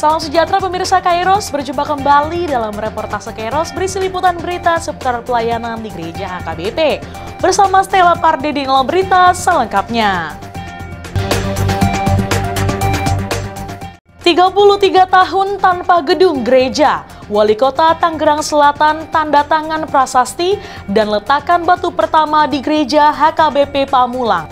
Salam sejahtera pemirsa Kairos, berjumpa kembali dalam reportase Kairos berisi liputan berita seputar pelayanan di Gereja HKBP. Bersama Stella Pardede dalam berita selengkapnya. 33 tahun tanpa gedung gereja, Wali Kota Tangerang Selatan tanda tangan prasasti dan letakan batu pertama di Gereja HKBP Pamulang.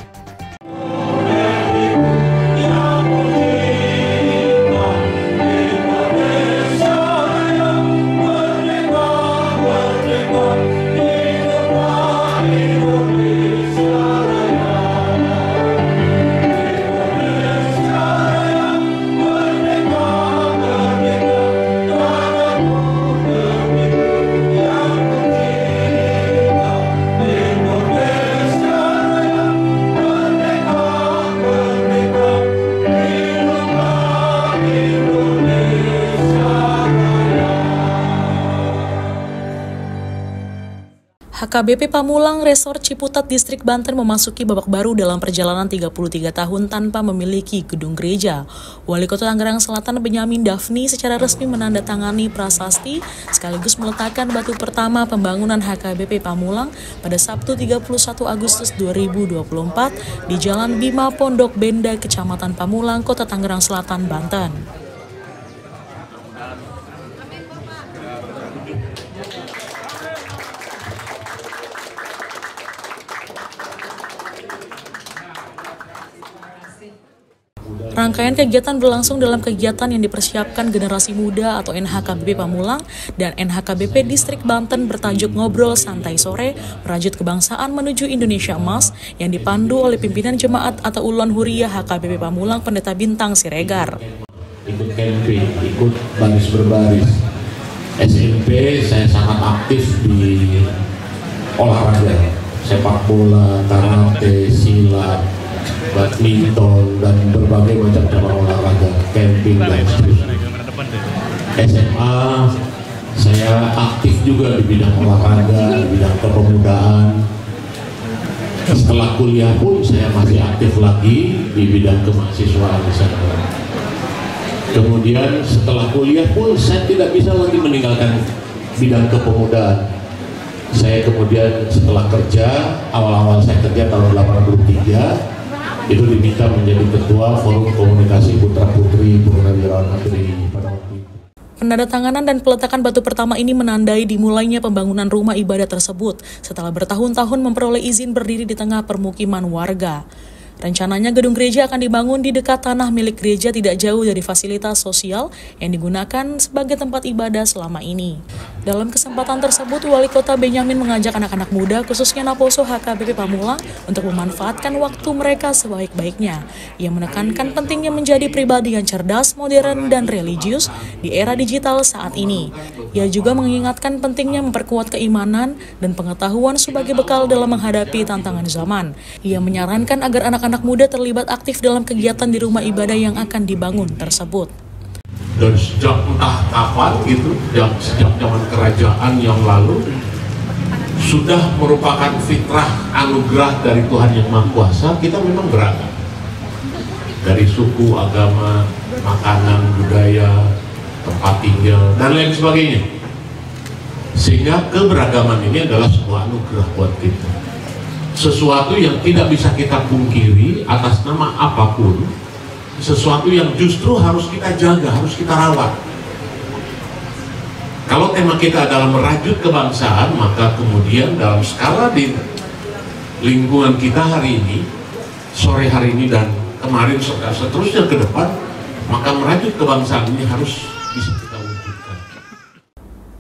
HKBP Pamulang Resort Ciputat Distrik Banten memasuki babak baru dalam perjalanan 33 tahun tanpa memiliki gedung gereja. Wali Kota Tangerang Selatan Benyamin Daphni secara resmi menandatangani prasasti sekaligus meletakkan batu pertama pembangunan HKBP Pamulang pada Sabtu 31 Agustus 2024 di Jalan Bima Pondok Benda, Kecamatan Pamulang, Kota Tangerang Selatan, Banten. Rangkaian kegiatan berlangsung dalam kegiatan yang dipersiapkan Generasi Muda atau NHKBP Pamulang dan NHKBP Distrik Banten bertajuk Ngobrol Santai Sore Merajut Kebangsaan Menuju Indonesia Emas yang dipandu oleh pimpinan jemaat atau Ulon Huriyah HKBP Pamulang Pendeta Bintang Siregar. Ikut camping, ikut baris berbaris. SMP saya sangat aktif di olahraga, sepak bola, karate, silat, badminton, dan berbagai macam cabang olahraga, camping, dan seterusnya. SMA saya aktif juga di bidang olahraga, di bidang kepemudaan. Setelah kuliah pun saya masih aktif lagi di bidang kemahasiswaan di sana. Kemudian setelah kuliah pun saya tidak bisa lagi meninggalkan bidang kepemudaan. Saya kemudian setelah kerja, awal-awal saya kerja tahun 83, itu diminta menjadi ketua Forum Komunikasi Putra-Putri Purnawirawan Negeri pada waktu itu. Penandatanganan dan peletakan batu pertama ini menandai dimulainya pembangunan rumah ibadah tersebut setelah bertahun-tahun memperoleh izin berdiri di tengah permukiman warga. Rencananya gedung gereja akan dibangun di dekat tanah milik gereja tidak jauh dari fasilitas sosial yang digunakan sebagai tempat ibadah selama ini. Dalam kesempatan tersebut, Wali Kota Benyamin mengajak anak-anak muda, khususnya Naposo HKBP Pamulang, untuk memanfaatkan waktu mereka sebaik-baiknya. Ia menekankan pentingnya menjadi pribadi yang cerdas, modern, dan religius di era digital saat ini. Ia juga mengingatkan pentingnya memperkuat keimanan dan pengetahuan sebagai bekal dalam menghadapi tantangan zaman. Ia menyarankan agar anak-anak muda terlibat aktif dalam kegiatan di rumah ibadah yang akan dibangun tersebut. Dan sejak entah kapan gitu, sejak zaman kerajaan yang lalu, sudah merupakan fitrah anugerah dari Tuhan Yang Maha Kuasa. Kita memang beragam, dari suku, agama, makanan, budaya, tempat tinggal, dan lain sebagainya. Sehingga keberagaman ini adalah sebuah anugerah buat kita. Sesuatu yang tidak bisa kita pungkiri atas nama apapun, sesuatu yang justru harus kita jaga, harus kita rawat. Kalau tema kita adalah merajut kebangsaan, maka kemudian dalam skala di lingkungan kita hari ini, sore hari ini dan kemarin seterusnya ke depan, maka merajut kebangsaan ini harus bisa kita wujudkan.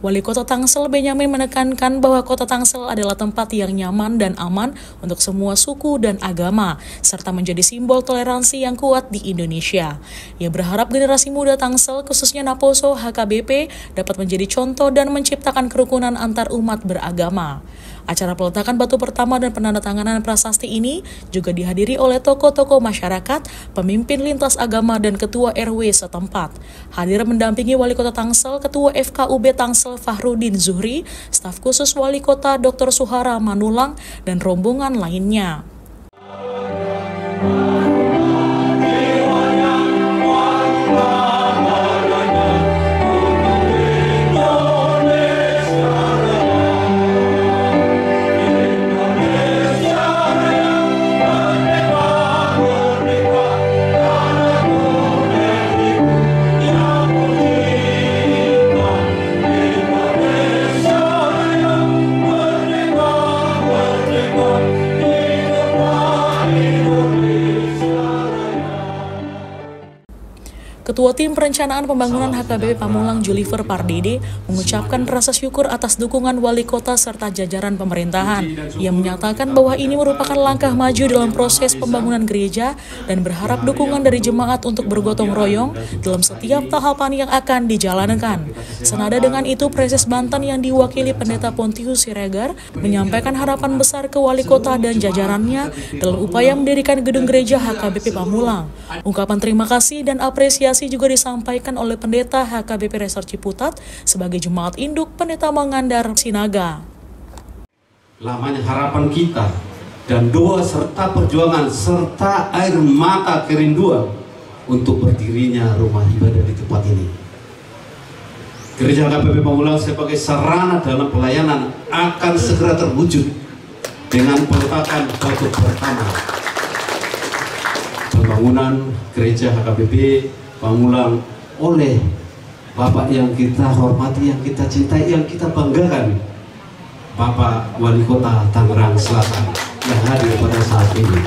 Wali Kota Tangsel Benyamin menekankan bahwa Kota Tangsel adalah tempat yang nyaman dan aman untuk semua suku dan agama, serta menjadi simbol toleransi yang kuat di Indonesia. Ia berharap generasi muda Tangsel, khususnya Naposo HKBP, dapat menjadi contoh dan menciptakan kerukunan antar umat beragama. Acara peletakan batu pertama dan penandatanganan prasasti ini juga dihadiri oleh tokoh-tokoh masyarakat, pemimpin lintas agama, dan ketua RW setempat. Hadir mendampingi Wali Kota Tangsel, Ketua FKUB Tangsel Fahrudin Zuhri, staf khusus Wali Kota Dr. Suhara Manulang, dan rombongan lainnya. Ketua Tim Perencanaan Pembangunan HKBP Pamulang Julifer Pardede mengucapkan rasa syukur atas dukungan wali kota serta jajaran pemerintahan. Ia menyatakan bahwa ini merupakan langkah maju dalam proses pembangunan gereja dan berharap dukungan dari jemaat untuk bergotong royong dalam setiap tahapan yang akan dijalankan. Senada dengan itu, Preses Banten yang diwakili Pendeta Pontius Siregar menyampaikan harapan besar ke wali kota dan jajarannya dalam upaya mendirikan gedung gereja HKBP Pamulang. Ungkapan terima kasih dan apresiasi juga disampaikan oleh Pendeta HKBP Resor Ciputat sebagai jemaat induk Pendeta Mangandar Sinaga. Lamanya harapan kita dan doa serta perjuangan serta air mata kerinduan untuk berdirinya rumah ibadah di tempat ini. Gereja HKBP Pamulang sebagai sarana dalam pelayanan akan segera terwujud dengan peletakan batu pertama pembangunan gereja HKBP Pamulang oleh Bapak yang kita hormati, yang kita cintai, yang kita banggakan, Bapak Wali Kota Tangerang Selatan yang hadir pada saat ini.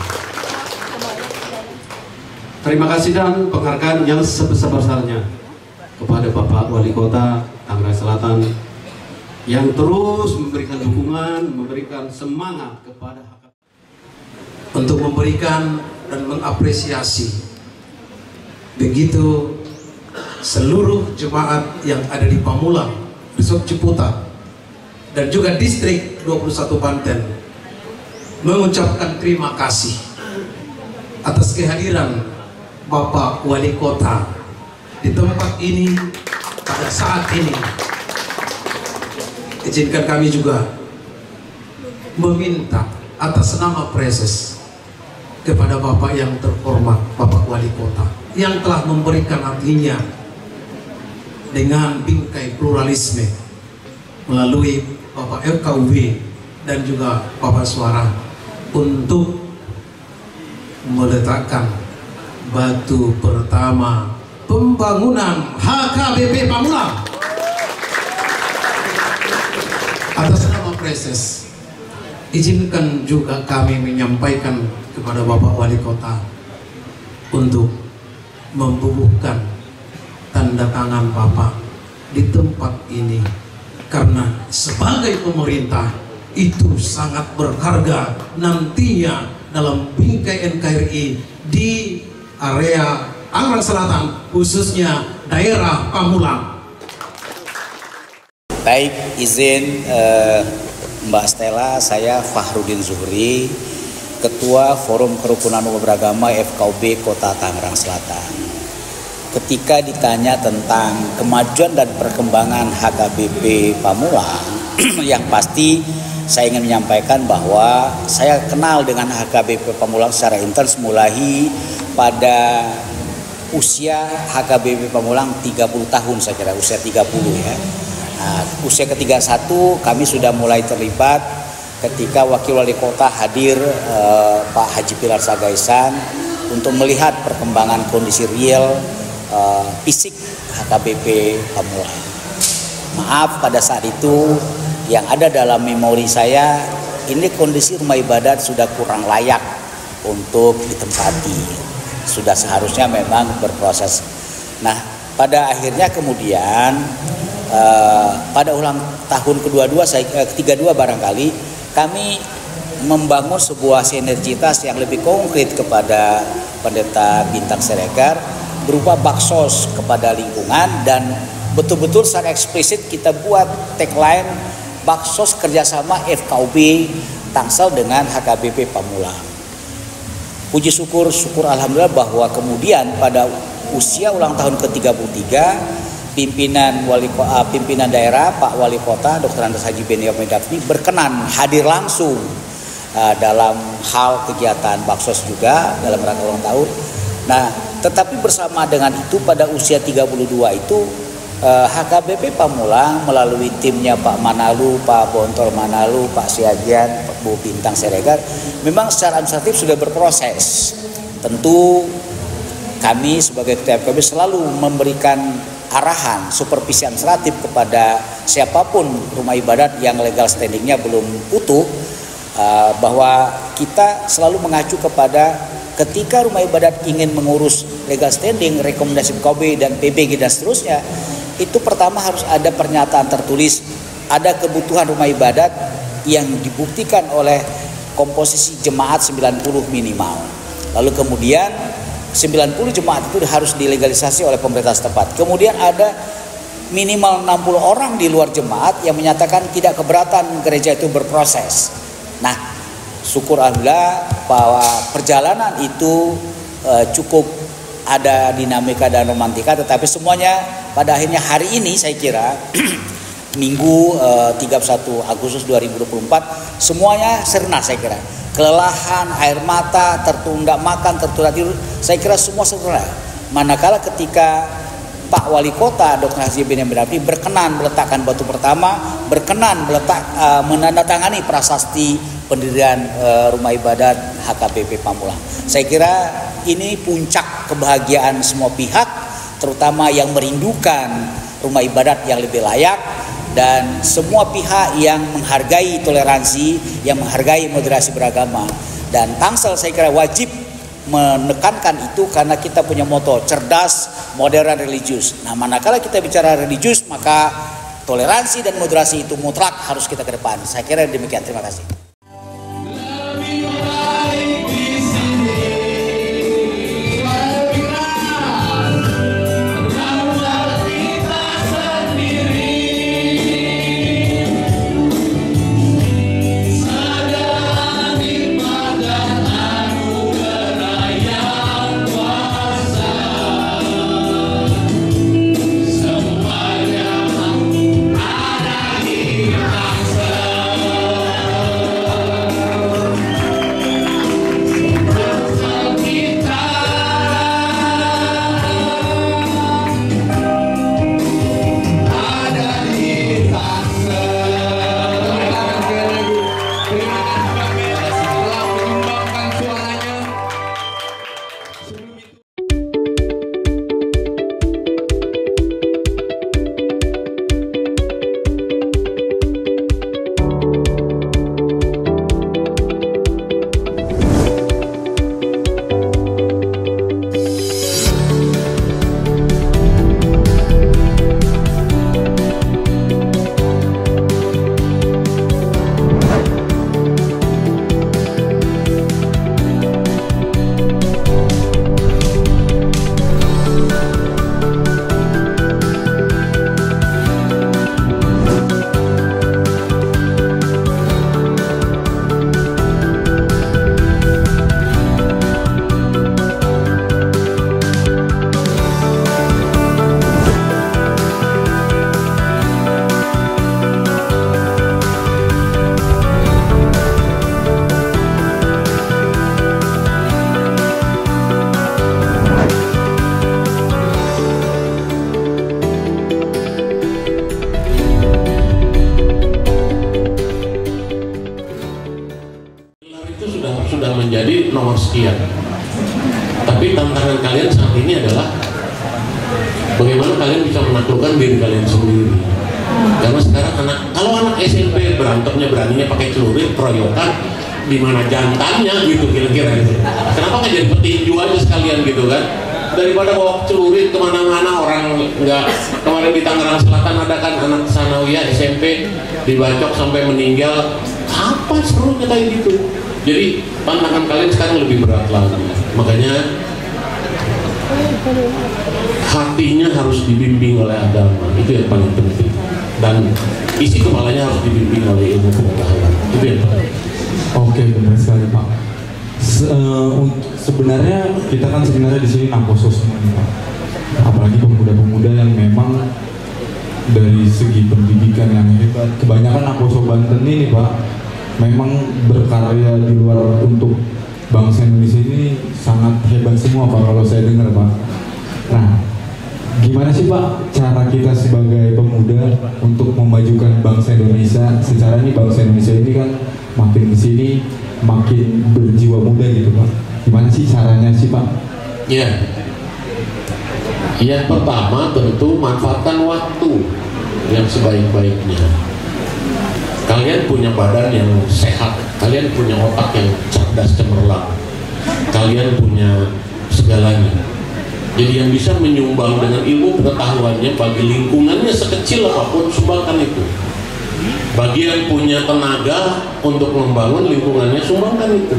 Terima kasih dan penghargaan yang sebesar-besarnya kepada Bapak Wali Kota Tangerang Selatan yang terus memberikan dukungan, memberikan semangat kepada untuk memberikan dan mengapresiasi begitu seluruh jemaat yang ada di Pamulang, Resor Ciputat, dan juga distrik 21 Banten mengucapkan terima kasih atas kehadiran Bapak Wali Kota di tempat ini pada saat ini. Izinkan kami juga meminta atas nama Preses kepada Bapak yang terhormat, Bapak Wali Kota, yang telah memberikan hatinya dengan bingkai pluralisme melalui Bapak FKUB dan juga Bapak Suara untuk meletakkan batu pertama pembangunan HKBP Pamulang. Atas nama Preses, izinkan juga kami menyampaikan kepada Bapak Wali Kota untuk membubuhkan tanda tangan Bapak di tempat ini, karena sebagai pemerintah itu sangat berharga nantinya dalam bingkai NKRI di area Tangerang Selatan, khususnya daerah Pamulang. Baik, izin Mbak Stella, saya Fahrudin Zuhri, Ketua Forum Kerukunan Umat Beragama FKUB Kota Tangerang Selatan. Ketika ditanya tentang kemajuan dan perkembangan HKBP Pamulang, yang pasti saya ingin menyampaikan bahwa saya kenal dengan HKBP Pamulang secara intens mulai pada usia HKBP Pamulang 30 tahun, saya kira usia 30 ya. Nah, usia ke-31 kami sudah mulai terlibat ketika Wakil Wali Kota hadir Pak Haji Pilar Sagaisan untuk melihat perkembangan kondisi real fisik HKBP Pamulang. Maaf, pada saat itu yang ada dalam memori saya, ini kondisi rumah ibadat sudah kurang layak untuk ditempati. Sudah seharusnya memang berproses. Nah, pada akhirnya kemudian pada ulang tahun ketiga-dua barangkali kami membangun sebuah sinergitas yang lebih konkret kepada Pendeta Bintang Siregar berupa baksos kepada lingkungan, dan betul-betul secara eksplisit kita buat tagline baksos kerjasama FKUB Tangsel dengan HKBP Pamulang. Puji syukur alhamdulillah bahwa kemudian pada usia ulang tahun ke-33 pimpinan daerah Pak Wali Kota Dr. Andes Haji Benia Medafni berkenan hadir langsung dalam hal kegiatan baksos juga dalam rangka ulang tahun. Nah, tetapi bersama dengan itu pada usia 32 itu HKBP Pamulang melalui timnya Pak Manalu, Pak Bontor Manalu, Pak Siagian, Pak Bu Bintang Siregar memang secara administratif sudah berproses. Tentu kami sebagai ketua FKUB selalu memberikan arahan supervisi administratif kepada siapapun rumah ibadat yang legal standingnya belum utuh, bahwa kita selalu mengacu kepada ketika rumah ibadat ingin mengurus legal standing, rekomendasi FKUB dan PBG dan seterusnya, itu pertama harus ada pernyataan tertulis, ada kebutuhan rumah ibadat yang dibuktikan oleh komposisi jemaat 90 minimal. Lalu kemudian 90 jemaat itu harus dilegalisasi oleh pemerintah setempat. Kemudian ada minimal 60 orang di luar jemaat yang menyatakan tidak keberatan gereja itu berproses. Nah, syukur alhamdulillah bahwa perjalanan itu cukup ada dinamika dan romantika, tetapi semuanya pada akhirnya hari ini saya kira Minggu 31 Agustus 2024 semuanya serna, saya kira kelelahan, air mata, tertunda makan, tertunda tidur, saya kira semua serna. Manakala ketika Pak Wali Kota Dr. Haji bin Rafi berkenan meletakkan batu pertama, berkenan menandatangani prasasti pendirian rumah ibadat HKBP Pamulang. Saya kira ini puncak kebahagiaan semua pihak, terutama yang merindukan rumah ibadat yang lebih layak, dan semua pihak yang menghargai toleransi, yang menghargai moderasi beragama. Dan Tangsel saya kira wajib menekankan itu karena kita punya moto cerdas, modern, religius. Nah, manakala kita bicara religius, maka toleransi dan moderasi itu mutlak harus kita ke depan. Saya kira demikian. Terima kasih. menjadi nomor sekian. Tapi tantangan kalian saat ini adalah bagaimana kalian bisa menaklukkan diri kalian sendiri. Karena sekarang kalau anak SMP berantemnya beraninya pakai celurit, keroyokan, di mana jantannya gitu kira-kira gitu. Kenapa nggak jadi petinju aja sekalian gitu kan? Daripada bawa celurit kemana-mana, orang nggak. Kemarin di Tangerang Selatan ada kan anak sanawiyah SMP dibacok sampai meninggal. Apa serunya kayak gitu? Jadi tantangan kalian sekarang lebih berat lagi. Makanya hatinya harus dibimbing oleh agama, itu yang paling penting. Dan isi kepalanya harus dibimbing oleh ilmu pengetahuan. Itu yang penting. Oke, benar sekali Pak. Sebenarnya kita kan di sini Naposo semua nih Pak. Apalagi pemuda-pemuda yang memang dari segi pendidikan yang hebat. Kebanyakan Naposo Banten ini Pak, memang berkarya di luar untuk bangsa Indonesia ini sangat hebat semua Pak, kalau saya dengar Pak. Nah, gimana sih Pak cara kita sebagai pemuda untuk memajukan bangsa Indonesia? Secara ini bangsa Indonesia ini kan makin kesini makin berjiwa muda gitu Pak. Gimana sih caranya sih Pak? Ya, yang pertama tentu manfaatkan waktu yang sebaik-baiknya. Kalian punya badan yang sehat, kalian punya otak yang cerdas cemerlang, kalian punya segalanya. Jadi yang bisa menyumbang dengan ilmu pengetahuannya bagi lingkungannya sekecil apapun, sumbangkan itu. Bagi yang punya tenaga untuk membangun lingkungannya, sumbangkan itu.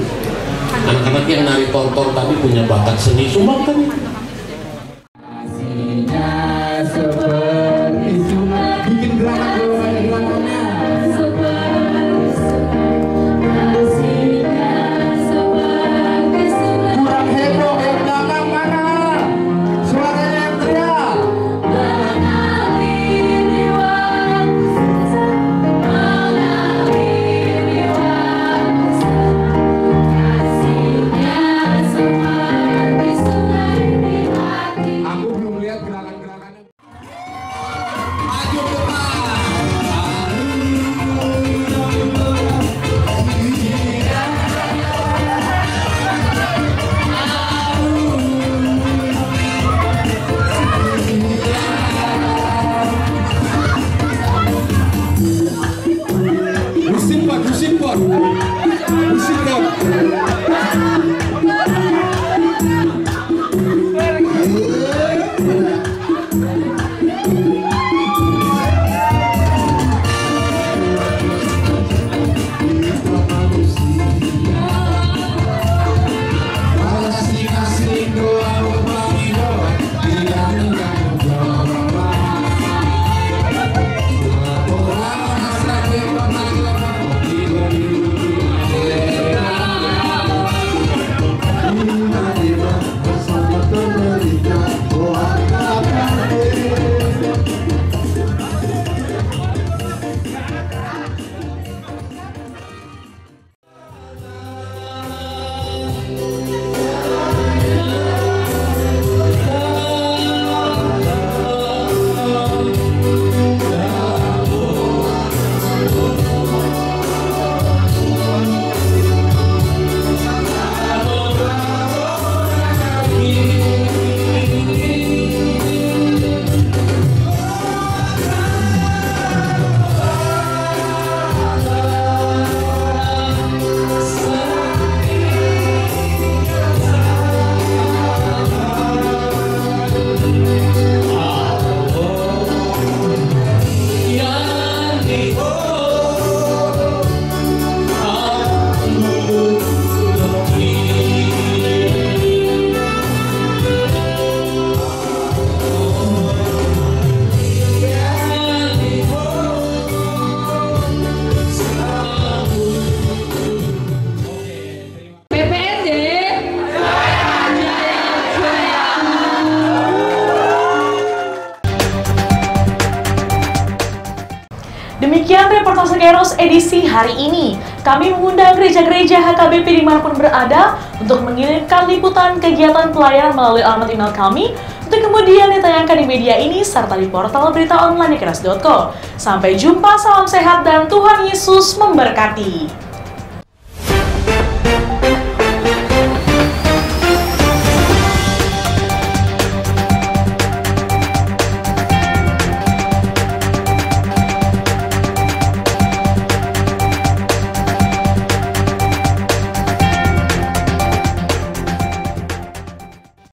Anak-anak yang nari tortor tadi punya bakat seni, sumbangkan itu. Bikin gerakan-gerakannya. Kurang heboh, yang belakang mana? Suaranya yang teriak. Aku belum lihat gerakan-gerakannya. Maju ke depan. Musim Demikian reportase Kairos edisi hari ini. Kami mengundang gereja-gereja HKBP dimanapun berada untuk mengirimkan liputan kegiatan pelayanan melalui alamat email kami untuk kemudian ditayangkan di media ini serta di portal berita online kairos.co. Sampai jumpa, salam sehat dan Tuhan Yesus memberkati.